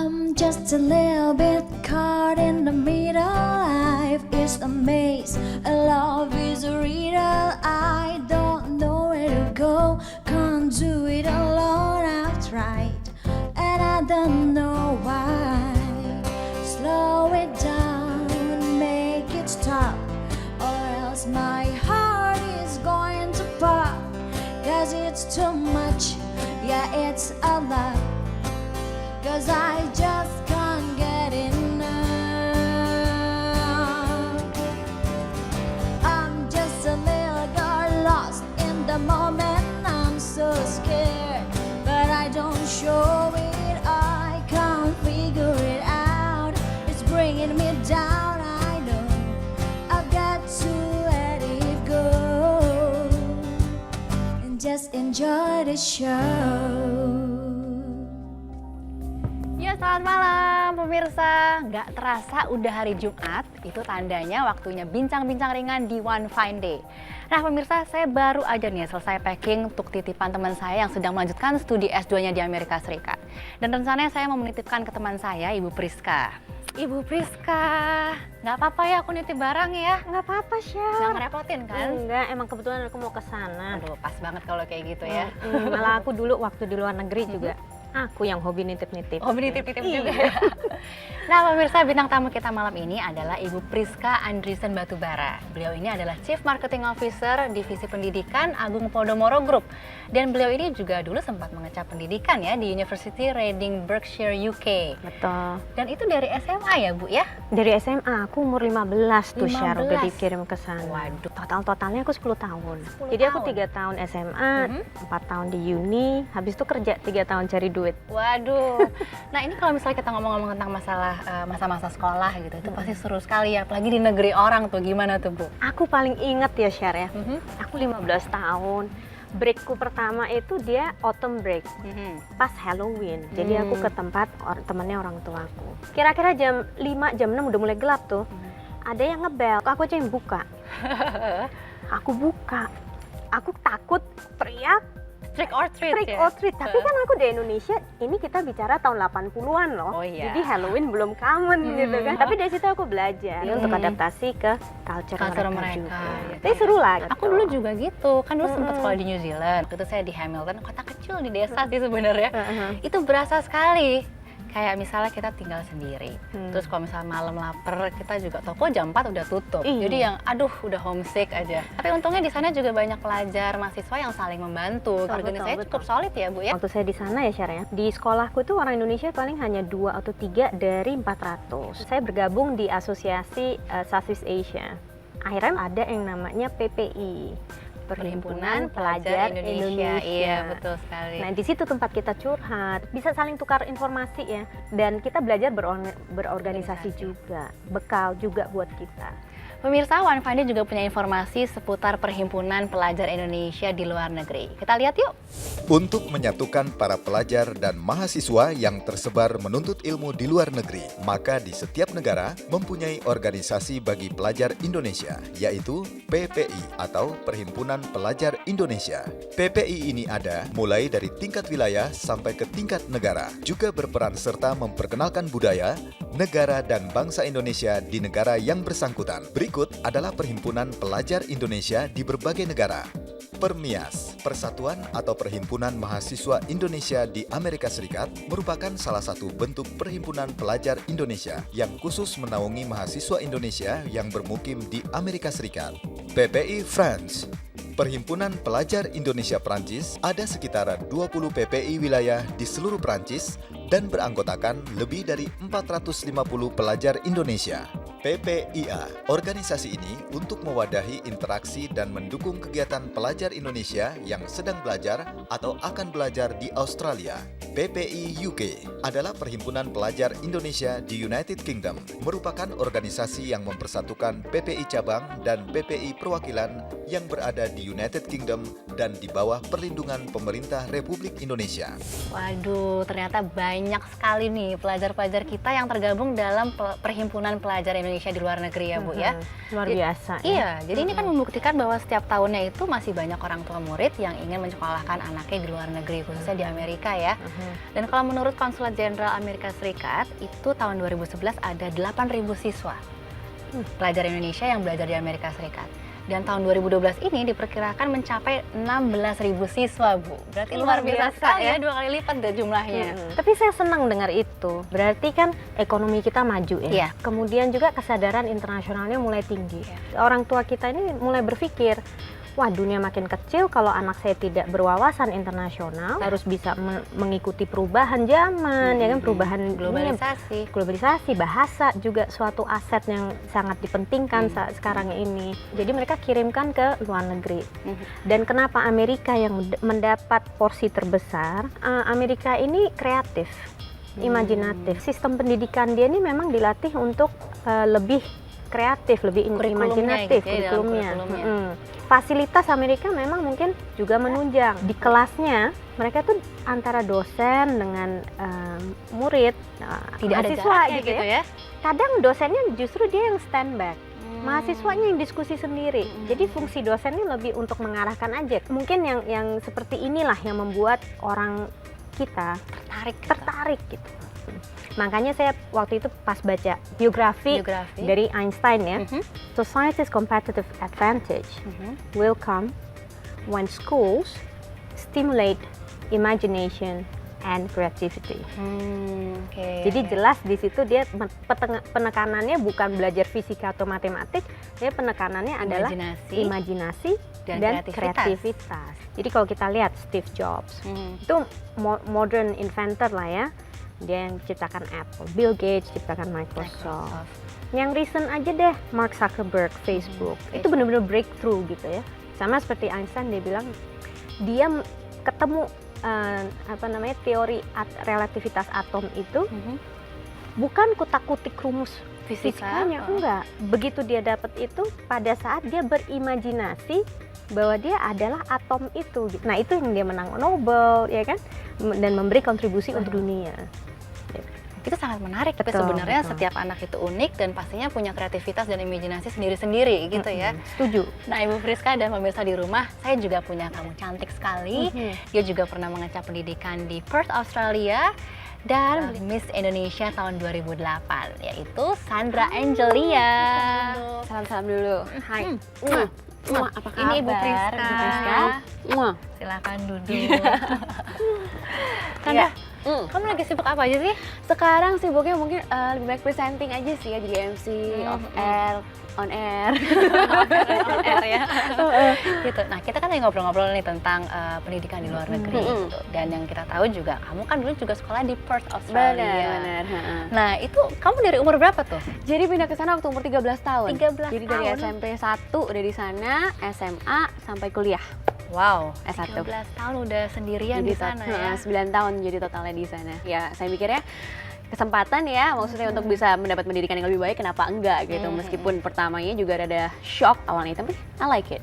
I'm just a little bit caught in the middle. Life is a maze, love is a riddle. I don't know where to go, can't do it alone. I've tried and I don't know why. Slow it down, make it stop, or else my heart is going to pop. Cause it's too much, yeah, it's a lot. Cause I just can't get enough. I'm just a little girl lost in the moment. I'm so scared, but I don't show it. I can't figure it out. It's bringing me down. I know I've got to let it go and just enjoy the show. Ya, selamat malam pemirsa. Nggak terasa udah hari Jumat, itu tandanya waktunya bincang-bincang ringan di One Fine Day. Nah pemirsa, saya baru aja nih selesai packing untuk titipan teman saya yang sedang melanjutkan studi S2-nya di Amerika Serikat. Dan rencananya saya mau menitipkan ke teman saya, Ibu Priska. Ibu Priska, nggak apa-apa ya aku nitip barang ya? Nggak apa-apa, Syar. Nggak ngerepotin kan? Enggak, emang kebetulan aku mau ke sana. Aduh, pas banget kalau kayak gitu ya. Malah aku dulu waktu di luar negeri juga, aku yang hobi nitip-nitip. Hobi nitip-nitip juga ya. Nah pemirsa, bintang tamu kita malam ini adalah Ibu Priska Andrisen Batubara. Beliau ini adalah Chief Marketing Officer Divisi Pendidikan Agung Podomoro Group. Dan beliau ini juga dulu sempat mengecap pendidikan ya di University Reading Berkshire UK. Betul. Dan itu dari SMA ya Bu ya? Dari SMA, aku umur 15 tuh, Syar, udah 15. dikirim ke sana. Waduh. Totalnya aku 10 tahun. 10 Jadi aku tahun. 3 tahun SMA, 4 tahun di uni, habis itu kerja 3 tahun cari duit. Waduh. Nah ini kalau misalnya kita ngomong-ngomong tentang masalah masa-masa sekolah gitu, itu pasti seru sekali ya, apalagi di negeri orang tuh. Gimana tuh Bu? Aku paling inget ya, Syar ya, aku 15 tahun. Breakku pertama itu dia autumn break, pas Halloween. Jadi aku ke tempat temennya orang tuaku. Kira-kira jam 5, jam 6 udah mulai gelap tuh. Ada yang ngebel, aku aja yang buka. Aku buka. Aku takut, teriak, Trick or treat trick ya? or treat. Tapi kan aku di Indonesia, ini kita bicara tahun 80-an loh. Oh iya. Jadi Halloween belum common gitu kan. Tapi dari situ aku belajar untuk adaptasi ke culture mereka juga. Ya. Tapi seru lah. Aku dulu juga gitu, kan dulu sempat sekolah di New Zealand. Waktu itu saya di Hamilton, kota kecil di desa sih sebenarnya. Itu berasa sekali. Kayak misalnya kita tinggal sendiri, terus kalau misalnya malam lapar, kita juga toko jam 4 udah tutup. Jadi yang aduh udah homesick aja. Tapi untungnya di sana juga banyak pelajar, mahasiswa yang saling membantu. Organisasinya cukup solid ya Bu ya. Waktu saya di sana ya, Syar ya, di sekolahku tuh orang Indonesia paling hanya 2 atau 3 dari 400. Saya bergabung di asosiasi Southeast Asia. Akhirnya ada yang namanya PPI. Perhimpunan Pelajar Indonesia. Iya, betul sekali. Nah, di situ tempat kita curhat, bisa saling tukar informasi ya, dan kita belajar berorganisasi juga, bekal juga buat kita. Pemirsa, One Fine Day juga punya informasi seputar Perhimpunan Pelajar Indonesia di luar negeri. Kita lihat yuk. Untuk menyatukan para pelajar dan mahasiswa yang tersebar menuntut ilmu di luar negeri, maka di setiap negara mempunyai organisasi bagi pelajar Indonesia, yaitu PPI atau Perhimpunan Pelajar Indonesia. PPI ini ada mulai dari tingkat wilayah sampai ke tingkat negara, juga berperan serta memperkenalkan budaya, negara dan bangsa Indonesia di negara yang bersangkutan. Berikut adalah Perhimpunan Pelajar Indonesia di berbagai negara. Permias, Persatuan atau Perhimpunan Mahasiswa Indonesia di Amerika Serikat, merupakan salah satu bentuk Perhimpunan Pelajar Indonesia yang khusus menaungi mahasiswa Indonesia yang bermukim di Amerika Serikat. PPI France, Perhimpunan Pelajar Indonesia Prancis, ada sekitar 20 PPI wilayah di seluruh Prancis dan beranggotakan lebih dari 450 pelajar Indonesia. PPIA, organisasi ini untuk mewadahi interaksi dan mendukung kegiatan pelajar Indonesia yang sedang belajar atau akan belajar di Australia. PPI UK adalah Perhimpunan Pelajar Indonesia di United Kingdom, merupakan organisasi yang mempersatukan PPI cabang dan PPI perwakilan yang berada di United Kingdom dan di bawah perlindungan pemerintah Republik Indonesia. Waduh, ternyata banyak sekali nih pelajar-pelajar kita yang tergabung dalam Perhimpunan Pelajar Indonesia di luar negeri ya Bu ya. Luar biasa. Iya, jadi ini kan membuktikan bahwa setiap tahunnya itu masih banyak orang tua murid yang ingin menyekolahkan anaknya di luar negeri, khususnya di Amerika ya. Dan kalau menurut Konsulat Jenderal Amerika Serikat, itu tahun 2011 ada 8.000 siswa pelajar Indonesia yang belajar di Amerika Serikat. Dan tahun 2012 ini diperkirakan mencapai 16.000 siswa, Bu. Berarti luar biasa sekali ya, 2 kali lipat deh jumlahnya. Tapi saya senang dengar itu. Berarti kan ekonomi kita maju ya. Iya. Kemudian juga kesadaran internasionalnya mulai tinggi. Orang tua kita ini mulai berpikir, wah dunia makin kecil kalau anak saya tidak berwawasan internasional, harus bisa mengikuti perubahan zaman, ya kan, perubahan globalisasi, bahasa juga suatu aset yang sangat dipentingkan saat sekarang ini. Jadi mereka kirimkan ke luar negeri. Dan kenapa Amerika yang mendapat porsi terbesar? Amerika ini kreatif, imajinatif. Sistem pendidikan dia ini memang dilatih untuk lebih kreatif, lebih imajinatif kurikulumnya. Fasilitas Amerika memang mungkin juga menunjang. Di kelasnya mereka tuh antara dosen dengan murid, Tidak ada mahasiswa jaraknya gitu ya. Kadang dosennya justru dia yang stand back. Mahasiswanya yang diskusi sendiri. Jadi fungsi dosen ini lebih untuk mengarahkan aja. Mungkin yang seperti inilah yang membuat orang kita tertarik gitu. Makanya saya waktu itu pas baca biografi dari Einstein ya, society's competitive advantage will come when schools stimulate imagination and creativity. Jadi jelas di situ dia penekanannya bukan belajar fisika atau matematik, dia penekanannya adalah imajinasi dan kreativitas. Jadi kalau kita lihat Steve Jobs, itu modern inventor lah ya. Dia yang ciptakan Apple, Bill Gates ciptakan Microsoft. Yang recent aja deh, Mark Zuckerberg, Facebook. Itu benar-benar breakthrough gitu ya. Sama seperti Einstein, dia bilang dia ketemu teori relativitas atom itu bukan kutak-kutik rumus fisikanya, enggak. Begitu dia dapat itu pada saat dia berimajinasi bahwa dia adalah atom itu. Nah, itu yang dia menang Nobel, ya kan? Dan memberi kontribusi untuk dunia. Itu sangat menarik, tapi sebenarnya setiap anak itu unik dan pastinya punya kreativitas dan imajinasi sendiri-sendiri gitu ya. Setuju. Nah, Ibu Priska dan pemirsa di rumah, saya juga punya kamu cantik sekali. Dia juga pernah mengecap pendidikan di Perth, Australia, dan Miss Indonesia tahun 2008, yaitu Sandra Angelia. Salam-salam dulu. Hai. Apa kabar? Ini Ibu Priska. Silakan duduk. Sandra, kamu lagi sibuk apa aja sih? Sekarang sibuknya mungkin lebih baik presenting aja sih ya, jadi MC, off air, on air. On air ya. Gitu. Nah, kita kan lagi ngobrol-ngobrol nih tentang pendidikan di luar negeri gitu. Dan yang kita tahu juga, kamu kan dulu juga sekolah di Perth, Australia. Benar. Nah, itu kamu dari umur berapa tuh? Jadi pindah ke sana waktu umur 13 tahun. 13 Jadi dari tahun. SMP 1 udah di sana, SMA sampai kuliah. Wow, S1. 13 tahun udah sendirian di sana ya. 9 tahun jadi totalnya di sana. Ya, saya mikirnya kesempatan ya, maksudnya untuk bisa mendapat pendidikan yang lebih baik, kenapa enggak gitu. Meskipun pertamanya juga ada shock awalnya, tapi I like it.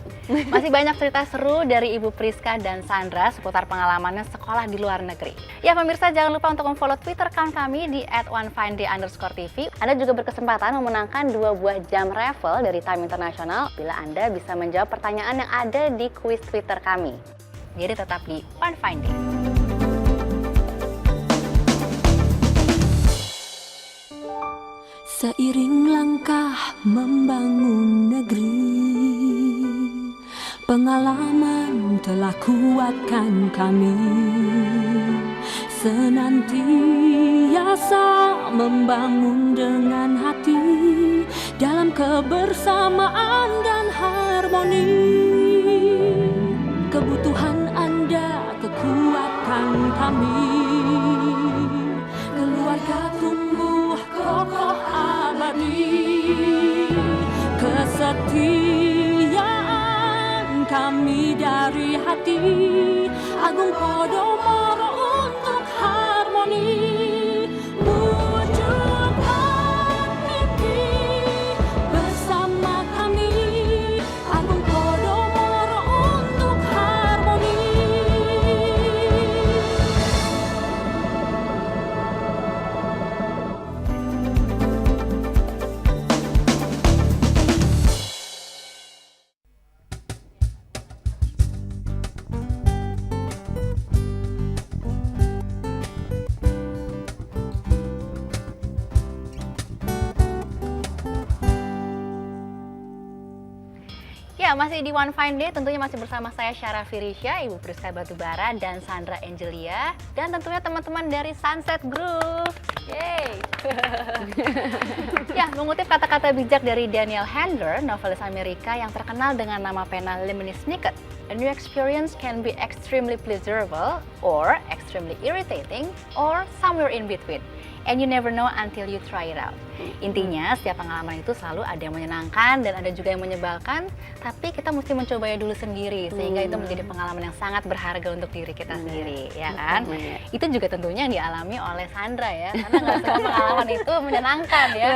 Masih banyak cerita seru dari Ibu Priska dan Sandra seputar pengalamannya sekolah di luar negeri. Ya pemirsa, jangan lupa untuk memfollow Twitter account kami di @onefineday_tv. Anda juga berkesempatan memenangkan 2 buah jam raffle dari Time International bila Anda bisa menjawab pertanyaan yang ada di kuis Twitter kami. Jadi tetap di One Fine Day. Seiring langkah membangun negeri, pengalaman telah kuatkan kami, senantiasa membangun dengan hati dalam kebersamaan dan harmoni. Kebutuhan Anda, kekuatan kami, keluarga tumbuh kokoh abadi, kesetiaan kami dari hati, Agung Podomoro untuk harmoni. Wujudkan mimpi bersama kami, Agung Podomoro untuk harmoni. Ya, masih di One Fine Day, tentunya masih bersama saya Syara Firisya, Ibu Priska Batubara, dan Sandra Angelia, dan tentunya teman-teman dari Sunset Group. Yeay! Ya, mengutip kata-kata bijak dari Daniel Handler, novelis Amerika yang terkenal dengan nama pena Lemony Snicket, a new experience can be extremely pleasurable, or extremely irritating, or somewhere in between. And you never know until you try it out. Intinya, setiap pengalaman itu selalu ada yang menyenangkan dan ada juga yang menyebalkan, tapi kita mesti mencobanya dulu sendiri, sehingga itu menjadi pengalaman yang sangat berharga untuk diri kita sendiri, ya kan? Itu juga tentunya yang dialami oleh Sandra ya, karena nggak semua pengalaman itu menyenangkan ya.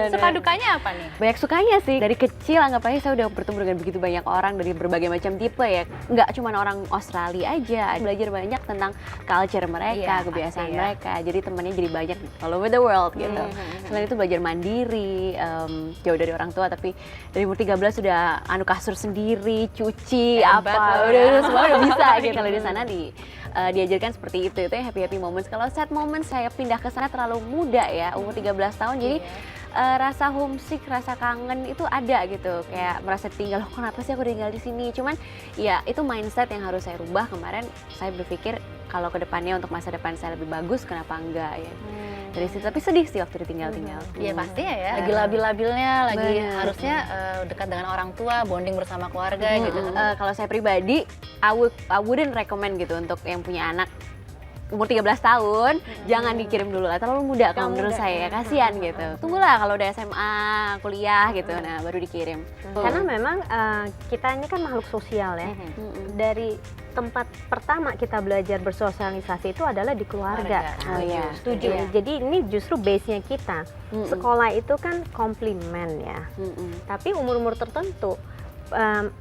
Suka dukanya apa nih? Banyak sukanya sih. Dari kecil anggap aja saya udah bertemu dengan begitu banyak orang dari berbagai macam tipe ya. Nggak cuma orang Australia aja, belajar banyak tentang culture mereka, Iya, kebiasaan pasti ya. mereka. Jadi temannya jadi banyak all over the world gitu. Selain itu belajar mandiri, jauh dari orang tua, tapi dari umur 13 sudah anu kasur sendiri, cuci Hebat apa, loh ya. udah semua udah bisa gitu. Kalau di sana diajarkan seperti itu yang happy moments. Kalau sad moments saya pindah ke sana terlalu muda ya, umur 13 tahun, jadi rasa homesick, rasa kangen itu ada gitu, kayak merasa tinggal, loh kenapa sih aku tinggal di sini. Cuman ya itu mindset yang harus saya rubah. Kemarin saya berpikir kalau kedepannya untuk masa depan saya lebih bagus, kenapa enggak ya. Dari situ, tapi sedih sih waktu ditinggal-tinggal. Iya pastinya ya, lagi labil-labilnya, lagi Bener. harusnya dekat dengan orang tua, bonding bersama keluarga gitu. Kalau saya pribadi, I wouldn't recommend gitu untuk yang punya anak umur 13 tahun, jangan dikirim dulu lah, terlalu muda kalau menurut saya, kasihan gitu. Tunggulah kalau udah SMA, kuliah gitu, nah baru dikirim. Karena memang kita ini kan makhluk sosial ya. Dari tempat pertama kita belajar bersosialisasi itu adalah di keluarga. Oh iya, Setuju. iya. Jadi ini justru base-nya kita. Sekolah itu kan komplimen ya. Tapi umur-umur tertentu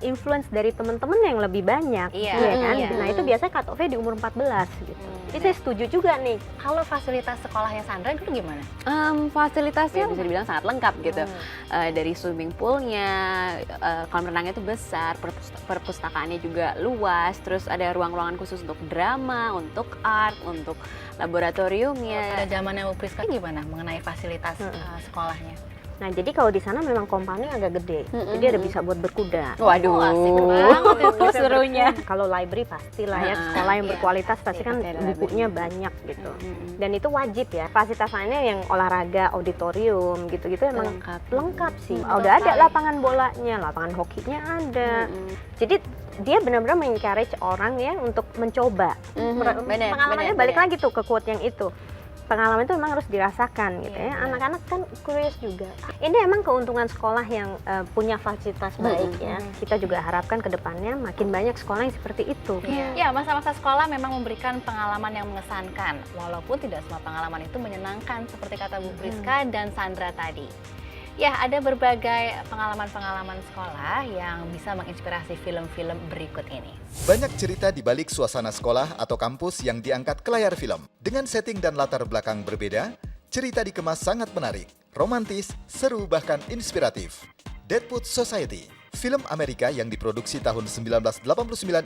influence dari teman-teman yang lebih banyak, Iya, ya kan? iya. Nah itu biasanya cut off-nya di umur 14 gitu. Jadi saya setuju juga nih. Kalau fasilitas sekolahnya Sandra itu gimana? Fasilitasnya bisa dibilang sangat lengkap gitu. Dari swimming poolnya, kolam renangnya itu besar, perpustakaannya juga luas, terus ada ruang-ruangan khusus untuk drama, untuk art, untuk laboratoriumnya. Pada zamannya Bu Priska gimana mengenai fasilitas sekolahnya? Nah jadi kalau di sana memang kompannya agak gede. Jadi ada bisa buat berkuda. Waduh, asik banget itu serunya. Kalau library pastilah ya, sekolah yang berkualitas pasti kan bukunya banyak gitu. Dan itu wajib ya. Fasilitas lainnya yang olahraga, auditorium gitu-gitu emang lengkap sih. Udah ada lapangan bolanya, lapangan hokinya ada. Jadi dia benar-benar mengencourage orang ya untuk mencoba. Pengalamannya balik lagi tuh ke quote yang itu. Pengalaman itu memang harus dirasakan gitu ya. Anak-anak kan curious juga. Ini emang keuntungan sekolah yang punya fasilitas baik ya. Kita juga harapkan ke depannya makin banyak sekolah yang seperti itu. Ya, masa-masa sekolah memang memberikan pengalaman yang mengesankan, walaupun tidak semua pengalaman itu menyenangkan seperti kata Bu Priska dan Sandra tadi. Ya, ada berbagai pengalaman-pengalaman sekolah yang bisa menginspirasi film-film berikut ini. Banyak cerita di balik suasana sekolah atau kampus yang diangkat ke layar film. Dengan setting dan latar belakang berbeda, cerita dikemas sangat menarik, romantis, seru, bahkan inspiratif. Deadwood Society, film Amerika yang diproduksi tahun 1989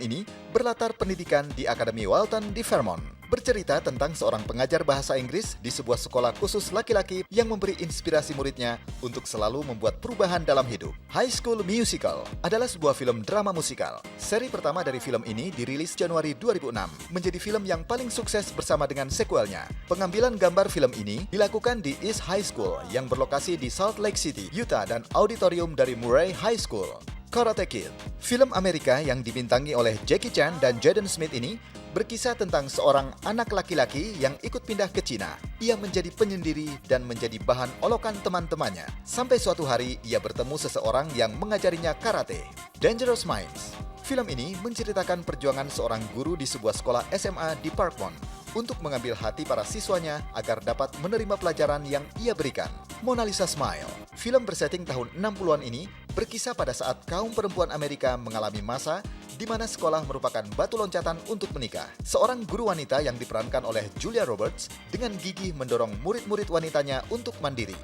ini berlatar pendidikan di Akademi Walton di Vermont. Bercerita tentang seorang pengajar bahasa Inggris di sebuah sekolah khusus laki-laki yang memberi inspirasi muridnya untuk selalu membuat perubahan dalam hidup. High School Musical adalah sebuah film drama musikal. Seri pertama dari film ini dirilis Januari 2006, menjadi film yang paling sukses bersama dengan sequelnya. Pengambilan gambar film ini dilakukan di East High School yang berlokasi di Salt Lake City, Utah, dan auditorium dari Murray High School. Karate Kid, film Amerika yang dibintangi oleh Jackie Chan dan Jaden Smith ini berkisah tentang seorang anak laki-laki yang ikut pindah ke Cina. Ia menjadi penyendiri dan menjadi bahan olokan teman-temannya. Sampai suatu hari ia bertemu seseorang yang mengajarinya karate. Dangerous Minds, film ini menceritakan perjuangan seorang guru di sebuah sekolah SMA di Parkmont untuk mengambil hati para siswanya agar dapat menerima pelajaran yang ia berikan. Mona Lisa Smile, film bersetting tahun 60-an ini berkisah pada saat kaum perempuan Amerika mengalami masa di mana sekolah merupakan batu loncatan untuk menikah. Seorang guru wanita yang diperankan oleh Julia Roberts dengan gigih mendorong murid-murid wanitanya untuk mandiri.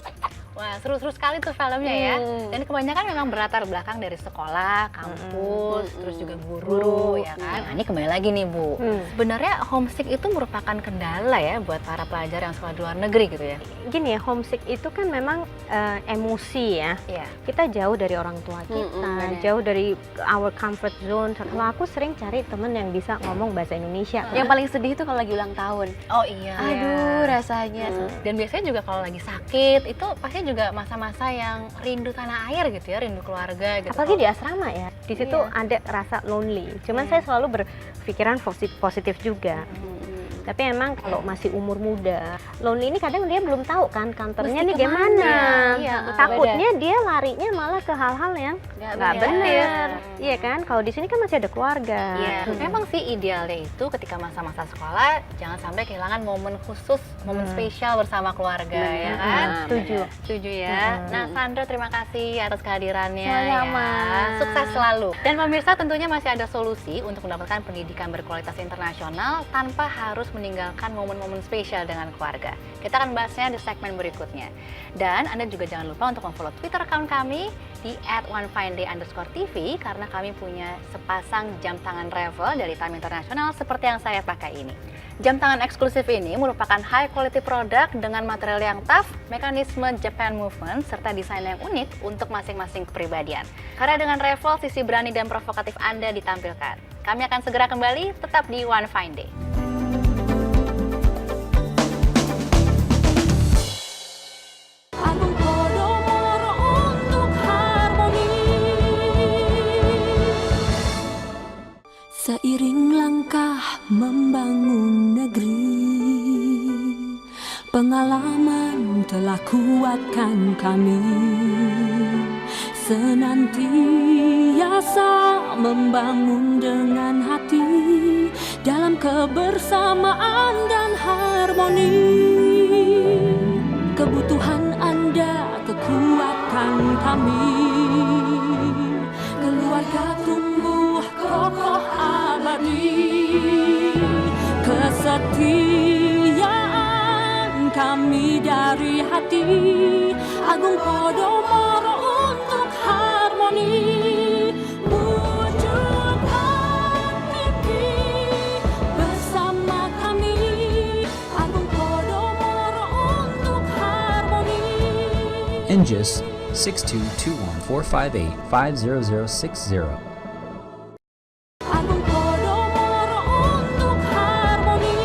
Wah, seru-seru sekali tuh filmnya ya. Dan kebanyakan memang berlatar belakang dari sekolah, kampus, terus juga guru, ya kan. Nah, ini kembali lagi nih Bu. Sebenarnya homesick itu merupakan kendala ya buat para pelajar yang sekolah di luar negeri gitu ya. Gini ya, homesick itu kan memang emosi ya. Iya. Kita jauh dari orang tua kita, jauh dari our comfort zone. Kalau aku sering cari temen yang bisa ngomong bahasa Indonesia. Yang paling sedih itu kalau lagi ulang tahun. Oh iya. Aduh, rasanya. Dan biasanya juga kalau lagi sakit itu pasti juga masa-masa yang rindu tanah air gitu ya, rindu keluarga gitu. Apalagi di asrama ya, di situ ada rasa lonely. Cuman saya selalu berpikiran positif juga. Tapi emang kalau masih umur muda, lonely ini kadang dia belum tahu kan kantornya Mesti nih gimana. Iya, Takutnya dia larinya malah ke hal-hal yang nggak benar. Iya kan? Kalau di sini kan masih ada keluarga. Iya, memang sih idealnya itu ketika masa-masa sekolah jangan sampai kehilangan momen khusus, momen spesial bersama keluarga ya kan? Setuju. Setuju ya. Nah, Sandra terima kasih atas kehadirannya. Sama-sama. Ya. Sukses selalu. Dan pemirsa tentunya masih ada solusi untuk mendapatkan pendidikan berkualitas internasional tanpa harus meninggalkan momen-momen spesial dengan keluarga. Kita akan bahasnya di segmen berikutnya. Dan Anda juga jangan lupa untuk memfollow Twitter account kami di @onefineday_tv karena kami punya sepasang jam tangan Revel dari Time Internasional seperti yang saya pakai ini. Jam tangan eksklusif ini merupakan high quality product dengan material yang tough, mekanisme Japan movement, serta desain yang unik untuk masing-masing kepribadian. Karena dengan Revel, sisi berani dan provokatif Anda ditampilkan. Kami akan segera kembali, tetap di One Fine Day. Agung Podomoro untuk harmoni. Seiring langkah membangun negeri, pengalaman telah kuatkan kami. Senantiasa membangun dengan hati dalam kebersamaan dan harmoni. Kebutuhan Anda, kekuatan kami. Keluarga tumbuh kokoh abadi. Kesetiaan kami dari hati. Agung Podomoro untuk harmoni. Wujudkan mimpi bersama kami. Agung Podomoro untuk harmoni. NGIS 622145850060. Agung Podomoro untuk harmoni.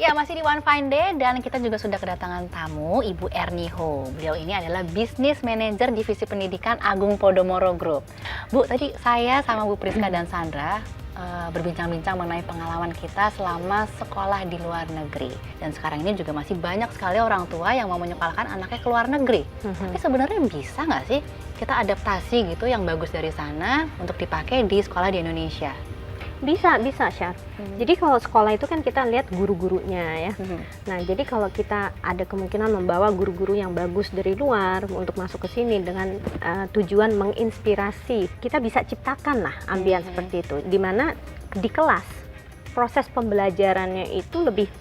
Ya, masih di One Fine Day dan kita juga sudah kedatangan tamu Ibu Erni Ho. Beliau ini adalah Business Manager Divisi Pendidikan Agung Podomoro Group. Bu, tadi saya sama Bu Priska dan Sandra berbincang-bincang mengenai pengalaman kita selama sekolah di luar negeri. Dan sekarang ini juga masih banyak sekali orang tua yang mau menyekolahkan anaknya ke luar negeri. Tapi sebenarnya bisa nggak sih kita adaptasi gitu yang bagus dari sana untuk dipakai di sekolah di Indonesia? Bisa, Syar. Jadi kalau sekolah itu kan kita lihat guru-gurunya ya. Nah, jadi kalau kita ada kemungkinan membawa guru-guru yang bagus dari luar untuk masuk ke sini dengan tujuan menginspirasi, kita bisa ciptakan lah ambience seperti itu. Di mana di kelas proses pembelajarannya itu lebih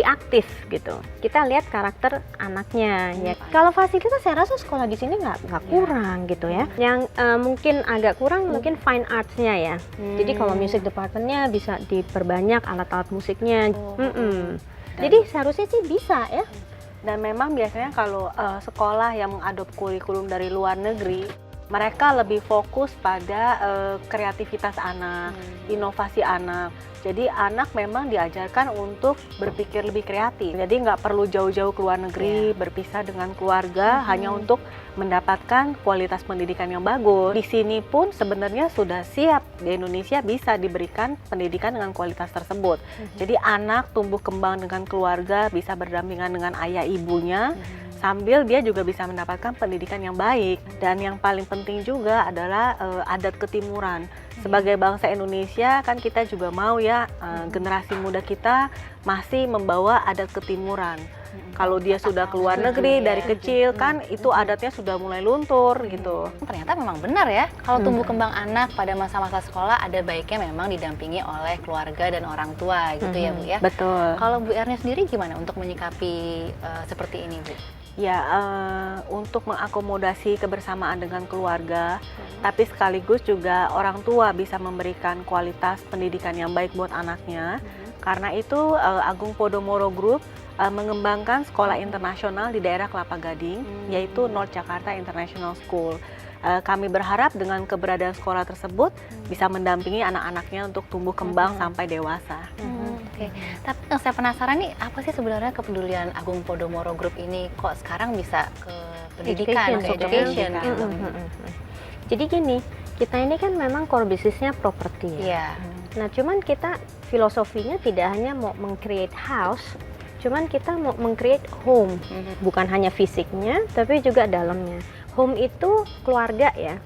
aktif gitu. Kita lihat karakter anaknya ya. Kalau fasilitas saya rasa sekolah di sini nggak kurang gitu ya. Yang mungkin agak kurang mungkin fine arts-nya ya. Jadi kalau music department-nya bisa diperbanyak alat-alat musiknya. Jadi seharusnya sih bisa ya. Dan memang biasanya kalau sekolah yang mengadop kurikulum dari luar negeri, mereka lebih fokus pada kreativitas anak, inovasi anak. Jadi anak memang diajarkan untuk berpikir lebih kreatif. Jadi nggak perlu jauh-jauh ke luar negeri, berpisah dengan keluarga hanya untuk mendapatkan kualitas pendidikan yang bagus. Di sini pun sebenarnya sudah siap, di Indonesia bisa diberikan pendidikan dengan kualitas tersebut. Jadi anak tumbuh kembang dengan keluarga, bisa berdampingan dengan ayah ibunya, sambil dia juga bisa mendapatkan pendidikan yang baik. Dan yang paling penting juga adalah adat ketimuran. Sebagai bangsa Indonesia kan kita juga mau ya generasi muda kita masih membawa adat ketimuran. Kalau dia sudah keluar negeri dari kecil kan itu adatnya sudah mulai luntur gitu. Ternyata memang benar ya, kalau tumbuh kembang anak pada masa-masa sekolah ada baiknya memang didampingi oleh keluarga dan orang tua gitu ya Bu ya. Betul. Kalau Bu Erni sendiri gimana untuk menyikapi seperti ini Bu? Ya, untuk mengakomodasi kebersamaan dengan keluarga, tapi sekaligus juga orang tua bisa memberikan kualitas pendidikan yang baik buat anaknya. Karena itu Agung Podomoro Group mengembangkan sekolah internasional di daerah Kelapa Gading, yaitu North Jakarta International School. Kami berharap dengan keberadaan sekolah tersebut bisa mendampingi anak-anaknya untuk tumbuh kembang sampai dewasa. Oke. Tapi yang saya penasaran nih, apa sih sebenarnya kepedulian Agung Podomoro Group ini kok sekarang bisa ke pendidikan, ke education gitu? Jadi gini, kita ini kan memang core bisnisnya properti ya. Iya. Nah, cuman kita filosofinya tidak hanya mau meng-create house, cuman kita mau meng-create home. Bukan hanya fisiknya, tapi juga dalamnya. Home itu keluarga ya.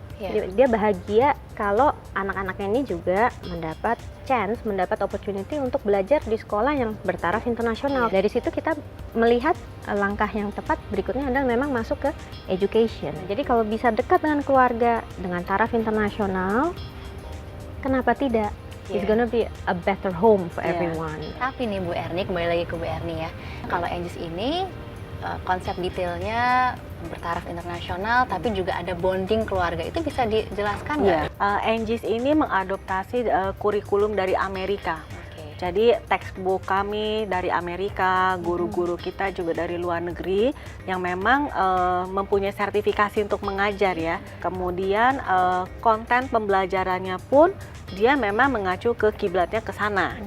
Dia bahagia kalau anak-anaknya ini juga mendapat chance, mendapat opportunity untuk belajar di sekolah yang bertaraf internasional. Dari situ kita melihat langkah yang tepat berikutnya adalah memang masuk ke education. Jadi kalau bisa dekat dengan keluarga dengan taraf internasional, kenapa tidak? It's gonna be a better home for everyone. Tapi nih Bu Erni, kembali lagi ke Bu Erni ya. Kalau Anjis ini konsep detailnya bertaraf internasional, tapi juga ada bonding keluarga. Itu bisa dijelaskan nggak? Anjis ini mengadoptasi kurikulum dari Amerika. Jadi textbook kami dari Amerika, guru-guru kita juga dari luar negeri yang memang mempunyai sertifikasi untuk mengajar ya. Kemudian konten pembelajarannya pun dia memang mengacu ke kiblatnya ke sana.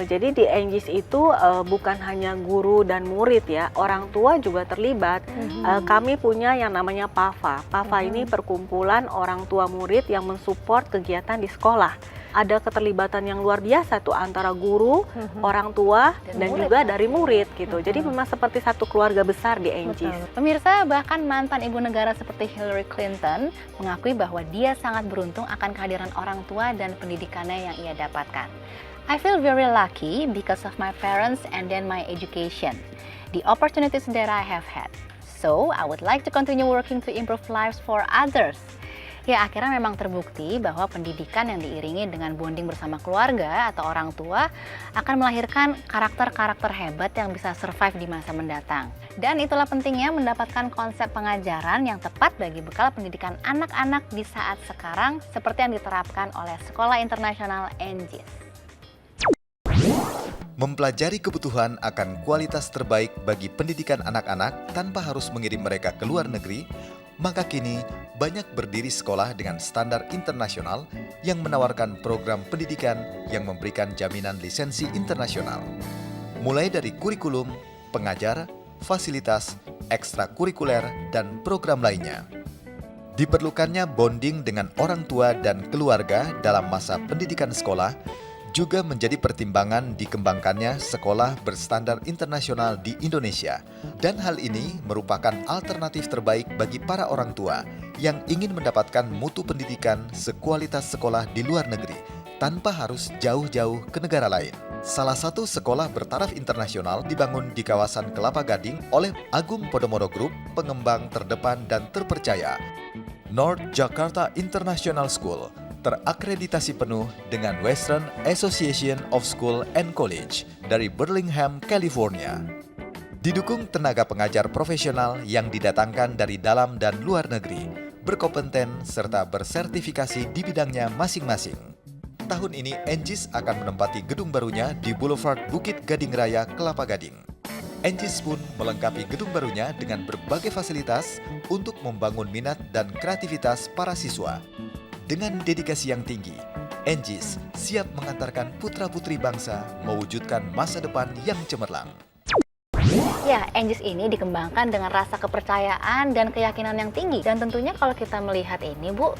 Jadi di Anjis itu bukan hanya guru dan murid ya, orang tua juga terlibat. Kami punya yang namanya PAVA. PAVA ini perkumpulan orang tua murid yang mensupport kegiatan di sekolah. Ada keterlibatan yang luar biasa tuh antara guru, orang tua, dan juga dari murid gitu. Jadi memang seperti satu keluarga besar di Anjis. Pemirsa, bahkan mantan ibu negara seperti Hillary Clinton mengakui bahwa dia sangat beruntung akan kehadiran orang tua dan pendidikannya yang ia dapatkan. I feel very lucky because of my parents and then my education, the opportunities that I have had. So, I would like to continue working to improve lives for others. Ya, akhirnya memang terbukti bahwa pendidikan yang diiringi dengan bonding bersama keluarga atau orang tua akan melahirkan karakter-karakter hebat yang bisa survive di masa mendatang. Dan itulah pentingnya mendapatkan konsep pengajaran yang tepat bagi bekal pendidikan anak-anak di saat sekarang seperti yang diterapkan oleh Sekolah Internasional Anjis. Mempelajari kebutuhan akan kualitas terbaik bagi pendidikan anak-anak tanpa harus mengirim mereka ke luar negeri, maka kini banyak berdiri sekolah dengan standar internasional yang menawarkan program pendidikan yang memberikan jaminan lisensi internasional. Mulai dari kurikulum, pengajar, fasilitas, ekstrakurikuler, dan program lainnya. Diperlukannya bonding dengan orang tua dan keluarga dalam masa pendidikan sekolah juga menjadi pertimbangan dikembangkannya sekolah berstandar internasional di Indonesia. Dan hal ini merupakan alternatif terbaik bagi para orang tua yang ingin mendapatkan mutu pendidikan sekualitas sekolah di luar negeri tanpa harus jauh-jauh ke negara lain. Salah satu sekolah bertaraf internasional dibangun di kawasan Kelapa Gading oleh Agung Podomoro Group, pengembang terdepan dan terpercaya. North Jakarta International School terakreditasi penuh dengan Western Association of School and College dari Burlingame, California. Didukung tenaga pengajar profesional yang didatangkan dari dalam dan luar negeri, berkompeten serta bersertifikasi di bidangnya masing-masing. Tahun ini Anjis akan menempati gedung barunya di Boulevard Bukit Gading Raya, Kelapa Gading. Anjis pun melengkapi gedung barunya dengan berbagai fasilitas untuk membangun minat dan kreativitas para siswa. Dengan dedikasi yang tinggi, Anjis siap mengantarkan putra-putri bangsa mewujudkan masa depan yang cemerlang. Ya, Anjis ini dikembangkan dengan rasa kepercayaan dan keyakinan yang tinggi. Dan tentunya kalau kita melihat ini, Bu,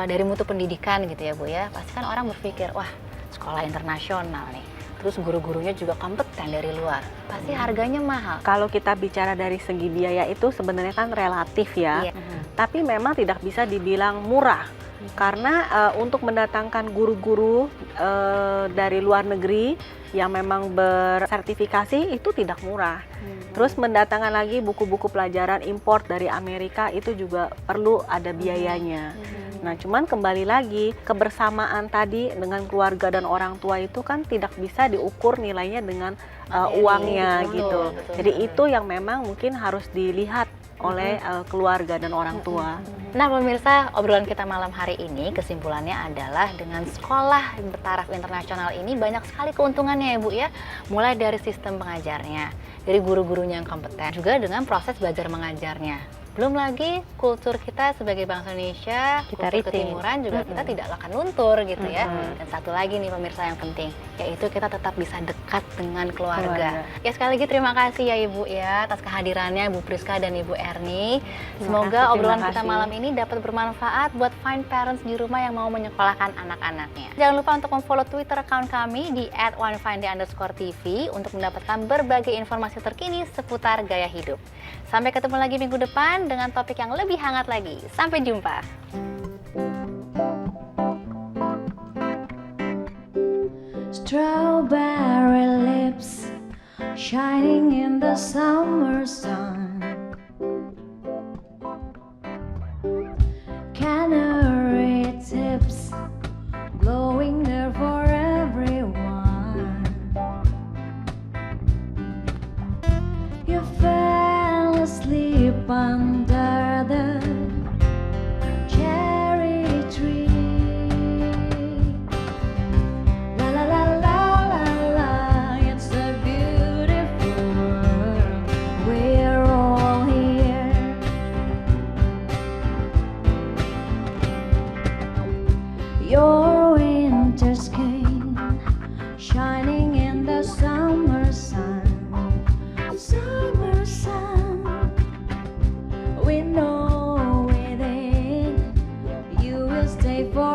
dari mutu pendidikan gitu ya, Bu ya, pasti kan orang berpikir, wah, sekolah internasional nih. Terus guru-gurunya juga kompeten dari luar. Pasti harganya mahal. Kalau kita bicara dari segi biaya itu sebenarnya kan relatif ya. Tapi memang tidak bisa dibilang murah. Karena untuk mendatangkan guru-guru dari luar negeri yang memang bersertifikasi itu tidak murah. Terus mendatangkan lagi buku-buku pelajaran import dari Amerika itu juga perlu ada biayanya. Nah, cuman kembali lagi kebersamaan tadi dengan keluarga dan orang tua itu kan tidak bisa diukur nilainya dengan uangnya gitu. Jadi itu yang memang mungkin harus dilihat oleh keluarga dan orang tua. Nah pemirsa, obrolan kita malam hari ini kesimpulannya adalah dengan sekolah bertaraf internasional ini banyak sekali keuntungannya ya Bu ya. Mulai dari sistem pengajarnya, dari guru-gurunya yang kompeten, juga dengan proses belajar mengajarnya. Belum lagi kultur kita sebagai bangsa Indonesia, kultur ketimuran juga kita tidak akan luntur gitu ya. Dan satu lagi nih pemirsa yang penting, yaitu kita tetap bisa dekat dengan keluarga. Ya sekali lagi terima kasih ya Ibu ya atas kehadirannya Bu Priska dan Ibu Erni. Semoga obrolan kita malam ini dapat bermanfaat buat fine parents di rumah yang mau menyekolahkan anak-anaknya. Jangan lupa untuk memfollow Twitter account kami di @onefinday_tv untuk mendapatkan berbagai informasi terkini seputar gaya hidup. Sampai ketemu lagi minggu depan dengan topik yang lebih hangat lagi. Sampai jumpa. Strawberry lips shining in the summer sun. Canary tips glowing there for everyone. You fell asleep under the cherry tree. La la la la la la, it's a beautiful world. We're all here. Your winter skin shining in the summer sun. Summer sun, we know within you will stay for